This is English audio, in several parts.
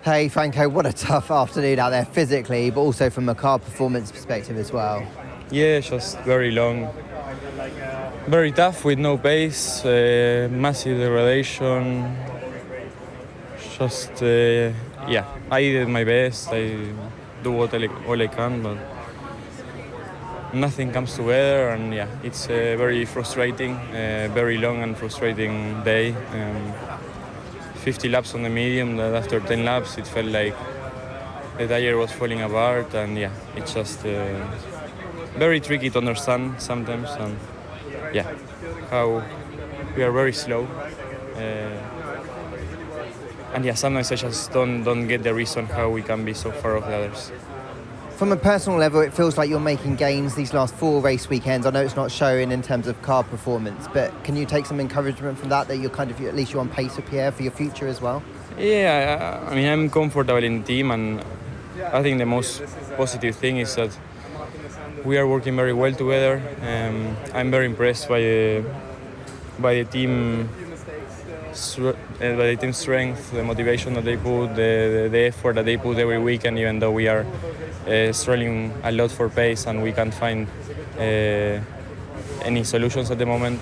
Hey Franco, what a tough afternoon out there physically, but also from a car performance perspective as well. Yeah, just very long, very tough with no pace, massive degradation. Just, yeah, I did my best, I do all I can, but nothing comes together, and yeah, it's very frustrating, very long and frustrating day. 50 laps on the medium, that after 10 laps it felt like the tire was falling apart, and yeah, it's just very tricky to understand sometimes, and yeah, how we are very slow. And yeah, sometimes I just don't get the reason how we can be so far off the others. From a personal level, it feels like you're making gains these last 4 race weekends. I know it's not showing in terms of car performance, but can you take some encouragement from that you're kind of, at least you're on pace with Pierre for your future as well? Yeah, I mean, I'm comfortable in the team, and I think the most positive thing is that we are working very well together. I'm very impressed by the team. By the team strength, the motivation that they put, the effort that they put every weekend, even though we are struggling a lot for pace and we can't find any solutions at the moment.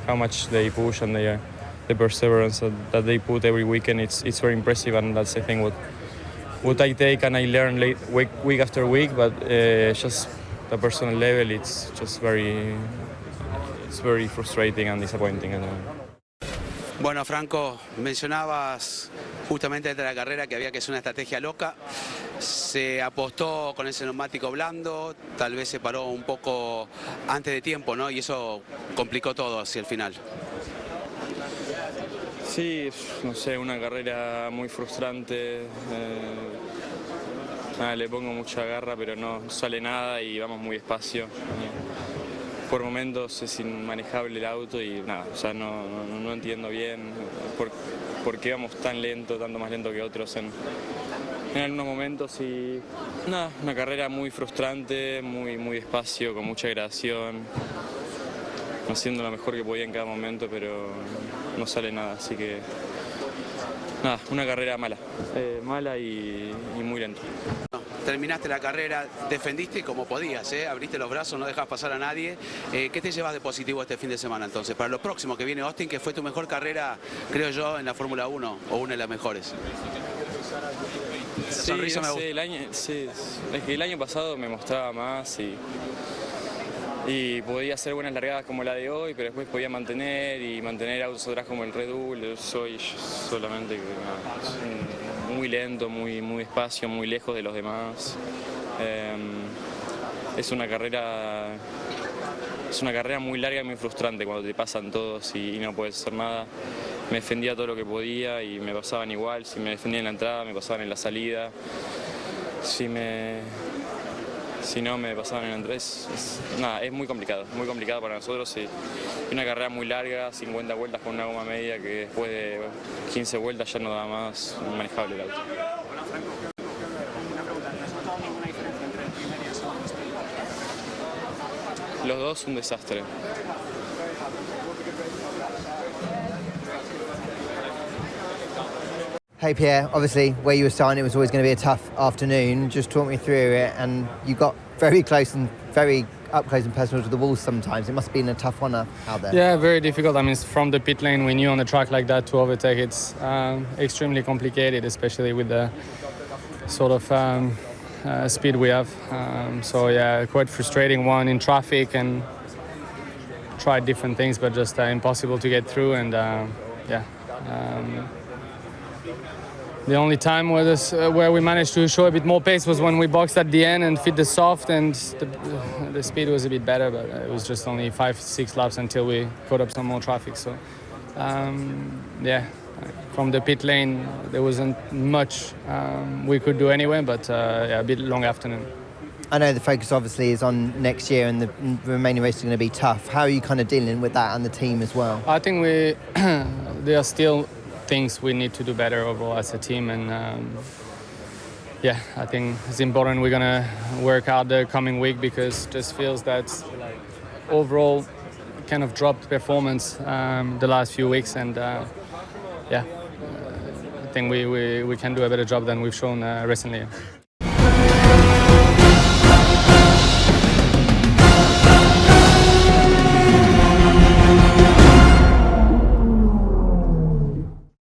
How much they push and the perseverance that they put every weekend, it's very impressive, and that's the thing what I take and I learn week after week. But just the personal level, it's just very frustrating and disappointing at the moment. Bueno, Franco, mencionabas justamente desde la carrera que había que hacer una estrategia loca. Se apostó con ese neumático blando, tal vez se paró un poco antes de tiempo, ¿no? Y eso complicó todo hacia el final. Sí, no sé, una carrera muy frustrante. Le pongo mucha garra, pero no sale nada y vamos muy despacio. Por momentos es inmanejable el auto y nada, o sea, no entiendo bien por qué vamos tan lento, tanto más lento que otros en algunos momentos, y nada, una carrera muy frustrante, muy despacio, con mucha gradación, haciendo lo mejor que podía en cada momento, pero no sale nada, así que nada, una carrera mala y muy lenta. Terminaste la carrera, defendiste como podías, abriste los brazos, no dejas pasar a nadie. ¿Qué te llevas de positivo este fin de semana entonces? Para lo próximo que viene Austin, que fue tu mejor carrera, creo yo, en la Fórmula 1, o una de las mejores. Sí, no sé, es que el año pasado me mostraba más y podía hacer buenas largadas como la de hoy, pero después podía mantener autos atrás como el Red Bull. Soy solamente muy lento, muy despacio, muy lejos de los demás. Es una carrera muy larga y muy frustrante cuando te pasan todos y no puedes hacer nada. Me defendía todo lo que podía y me pasaban igual. Si me defendía en la entrada, me pasaban en la salida. Si no, me pasaban en la entrada. Nada, es muy complicado para nosotros. Y una carrera muy larga, 50 vueltas con una goma media, que después de 15 vueltas ya no da más manejable el auto. Hola, Franco. Una pregunta, ¿no has notado ninguna diferencia entre el primer y el segundo sprint? Los dos un desastre. Hey Pierre, obviously where you were starting it was always going to be a tough afternoon. Just talk me through it, and you got very close and very up close and personal to the walls sometimes. It must have been a tough one out there. Yeah, very difficult. I mean, from the pit lane, we knew on the track like that to overtake, it's extremely complicated, especially with the sort of speed we have. So yeah, quite frustrating one in traffic, and tried different things, but just impossible to get through. And the only time where we managed to show a bit more pace was when we boxed at the end and fit the soft, and the speed was a bit better, but it was just only 5-6 laps until we caught up some more traffic. So from the pit lane there wasn't much we could do anyway, but a bit long afternoon. I know the focus obviously is on next year, and the remaining races are going to be tough. How are you kind of dealing with that and the team as well? I think there are still things we need to do better overall as a team, and I think it's important. We're gonna work hard the coming week, because it just feels that overall kind of dropped performance the last few weeks, and I think we can do a better job than we've shown recently.